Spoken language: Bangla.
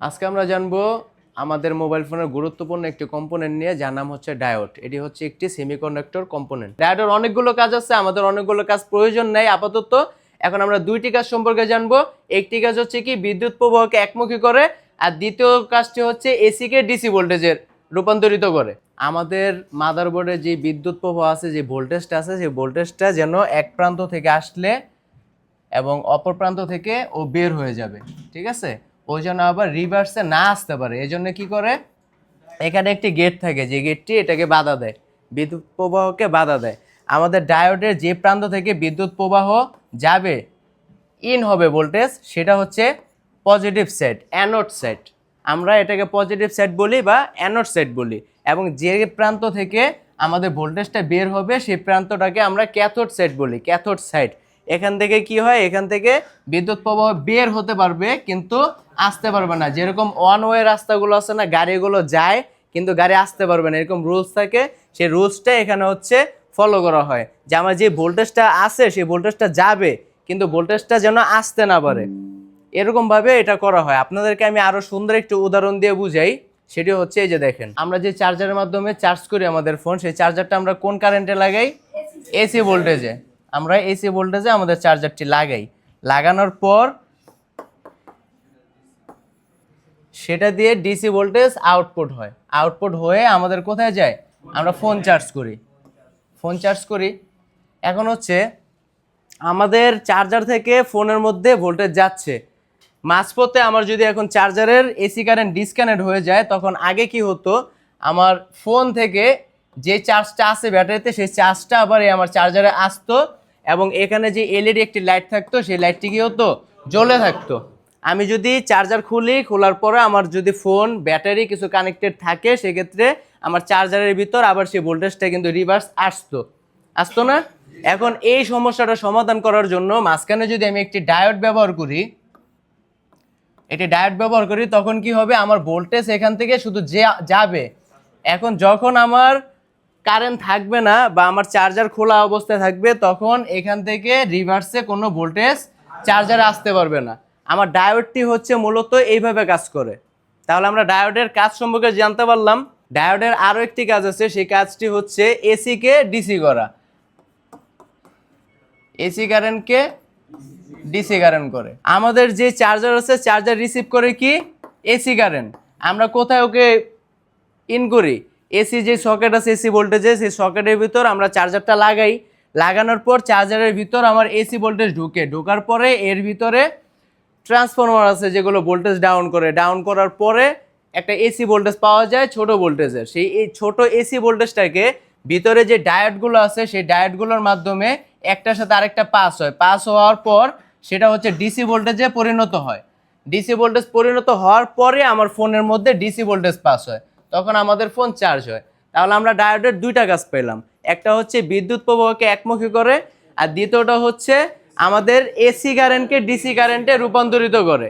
আজকে আমরা জানবো আমাদের মোবাইল ফোনের গুরুত্বপূর্ণ একটি কম্পোনেন্ট নিয়ে, যার নাম হচ্ছে ডায়োড। এটি হচ্ছে একটি সেমিকন্ডাক্টর কম্পোনেন্ট। ডায়োডের অনেকগুলো কাজ আছে, আমাদের অনেকগুলো কাজ প্রয়োজন নেই আপাতত। এখন আমরা দুইটি কাজ সম্পর্কে জানবো। একটি কাজ হচ্ছে কি বিদ্যুৎ প্রবাহকে একমুখী করে, আর দ্বিতীয় কাজটি হচ্ছে এসি কে ডিসি ভোল্টেজের রূপান্তরিত করে। আমাদের মাদারবোর্ডে যে বিদ্যুৎ প্রবাহ আছে, যে ভোল্টেজটা আছে, সেই ভোল্টেজটা যেন এক প্রান্ত থেকে আসলে এবং অপর প্রান্ত থেকে ও বের হয়ে যাবে, ঠিক আছে? ওই জন্য আবার রিভার্সে না আসতে পারে, এই জন্য কি করে, এখানে একটি গেট থাকে, যে গেটটি এটাকে বাধা দেয়, বিদ্যুৎ প্রবাহকে বাধা দেয়। আমাদের ডায়োডের যে প্রান্ত থেকে বিদ্যুৎ প্রবাহ যাবে, ইন হবে ভোল্টেজ, সেটা হচ্ছে পজিটিভ সেট, অ্যানোড সেট। আমরা এটাকে পজিটিভ সেট বলি বা অ্যানোড সেট বলি। এবং যে প্রান্ত থেকে আমাদের ভোল্টেজটা বের হবে, সেই প্রান্তটাকে আমরা ক্যাথোড সেট বলি, ক্যাথোড সাইড। এখান থেকে কি হয়, এখান থেকে বিদ্যুৎ প্রবাহ বের হতে পারবে কিন্তু আসতে পারবে না। যেরকম ওয়ান ওয়ে রাস্তাগুলো আছে না, গাড়িগুলো যায় কিন্তু গাড়ি আসতে পারবে না, এরকম রুলস থাকে। সেই রুলসটা এখানে হচ্ছে ফলো করা হয়, যে আমার যে ভোল্টেজটা আছে সেই ভোল্টেজটা যাবে কিন্তু ভোল্টেজটা যেন আসতে না পারে, এরকমভাবে এটা করা হয়। আপনাদেরকে আমি আরো সুন্দর একটু উদাহরণ দিয়ে বুঝাই। সেটি হচ্ছে এই যে দেখেন, আমরা যে চার্জারের মাধ্যমে চার্জ করি আমাদের ফোন, সেই চার্জারটা আমরা কোন কারেন্টে লাগাই? এসি ভোল্টেজে। আমরা এসি ভোল্টেজে আমাদের চার্জারটি লাগাই। লাগানোর পর সেটা দিয়ে ডিসি ভোল্টেজ আউটপুট হয়। আউটপুট হয়ে আমাদের কোথায় যায়? আমরা ফোন চার্জ করি। ফোন চার্জ করি। এখন হচ্ছে আমাদের চার্জার থেকে ফোনের মধ্যে ভোল্টেজ যাচ্ছে, মাঝপথে আমার যদি এখন চার্জারের এসি কারেন্ট ডিসকানেক্ট হয়ে যায়, তখন আগে কি হতো, আমার ফোন থেকে যে চার্জটা আসে ব্যাটারিতে, সেই চার্জটা আবার আমার চার্জারে আসতো এবং এখানে যে এলইডি একটি লাইট থাকতো, সেই লাইটটি কি হতো, জ্বলে থাকতো। আমি যদি চার্জার খুলি, খোলার পরে আমার যদি ফোন ব্যাটারি কিছু কানেক্টেড থাকে, সেক্ষেত্রে আমার চার্জারের ভিতর আবার সেই ভোল্টেজটা কিন্তু রিভার্স আসতো না। এখন এই সমস্যাটা সমাধান করার জন্য মাঝখানে যদি আমি একটি ডায়োড ব্যবহার করি, তখন কি হবে, আমার ভোল্টেজ এখান থেকে শুধু যাবে। এখন যখন আমার কারেন্ট থাকবে না বা আমার চার্জার খোলা অবস্থায় থাকবে, তখন এখান থেকে রিভার্সে কোনো ভোল্টেজ চার্জারে আসতে পারবে না। আমার ডায়োডটি হচ্ছে মূলত এইভাবে কাজ করে। তাহলে আমরা ডায়োডের কাজ সম্পর্কে জানতে পারলাম। ডায়োডের আরও একটি কাজ আছে, সেই কাজটি হচ্ছে এসি কে ডিসি করা। এসি কারেন্টকে ডিসি কারেন্ট করে। আমাদের যে চার্জার আছে, চার্জার রিসিভ করে কি এসি কারেন্ট। আমরা কোথায় ওকে ইন করি? এসি যে সকেট আছে এসি ভোল্টেজে, সেই সকেটের ভিতর আমরা চার্জারটা লাগাই। লাগানোর পর চার্জারের ভিতর আমার এসি ভোল্টেজ ঢোকার পরে এর ভিতরে ট্রান্সফরমার আছে যেগুলো ভোল্টেজ ডাউন করার পরে একটা এসি ভোল্টেজ পাওয়া যায় ছোট ভোল্টেজের। সেই ছোট এসি ভোল্টেজটাকে ভিতরে যে ডায়োডগুলো আছে, সেই ডায়োডগুলোর মাধ্যমে একটার সাথে আরেকটা পাস হওয়ার পর সেটা হচ্ছে ডিসি ভোল্টেজে পরিণত হয়। ডিসি ভোল্টেজ পরিণত হওয়ার পরে আমার ফোনের মধ্যে ডিসি ভোল্টেজ পাস হয়, তখন আমাদের ফোন চার্জ হয়। তাহলে আমরা ডায়োডের দুইটা কাজ পেলাম, একটা হচ্ছে বিদ্যুৎ প্রবাহকে একমুখী করে, আর দ্বিতীয়টা হচ্ছে আমাদের এসি কারেন্টকে ডিসি কারেন্টে রূপান্তরিত করে।